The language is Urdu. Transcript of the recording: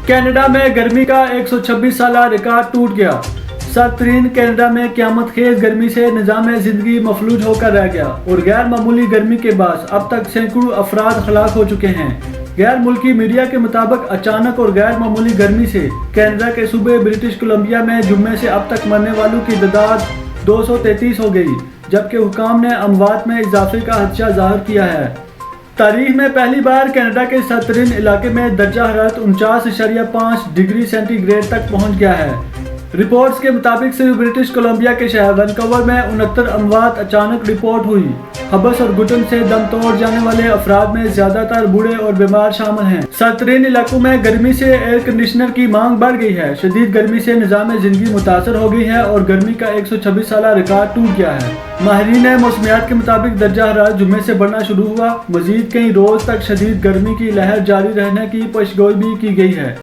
کینیڈا میں گرمی کا 126 سالہ ریکارڈ ٹوٹ گیا۔ سرد ترین کینیڈا میں قیامت خیز گرمی سے نظام زندگی مفلوج ہو کر رہ گیا اور غیر معمولی گرمی کے باعث اب تک سینکڑوں افراد ہلاک ہو چکے ہیں۔ غیر ملکی میڈیا کے مطابق اچانک اور غیر معمولی گرمی سے کینیڈا کے صوبے برٹش کولمبیا میں جمعے سے اب تک مرنے والوں کی تعداد 233 ہو گئی، جبکہ حکام نے اموات میں اضافے کا خدشہ ظاہر کیا ہے۔ تاریخ میں پہلی بار کینیڈا کے سرد ترین علاقے میں درجہ حرارت 49.5 ڈگری سینٹی گریڈ تک پہنچ گیا ہے۔ رپورٹس کے مطابق صرف برٹش کولمبیا کے شہر وینکوور میں 69 اموات اچانک رپورٹ ہوئی۔ حبس اور گھٹن سے دم توڑ جانے والے افراد میں زیادہ تر بوڑھے اور بیمار شامل ہیں۔ سرد ترین علاقوں میں گرمی سے ایئر کنڈیشنر کی مانگ بڑھ گئی ہے۔ شدید گرمی سے نظام زندگی متاثر ہو گئی ہے اور گرمی کا 126 سالہ ریکارڈ ٹوٹ گیا ہے۔ ماہرین موسمیات کے مطابق درجہ حرارت جمعے سے بڑھنا شروع ہوا۔ مزید کئی روز تک شدید گرمی کی لہر جاری رہنے کی پیشگوئی بھی کی گئی ہے۔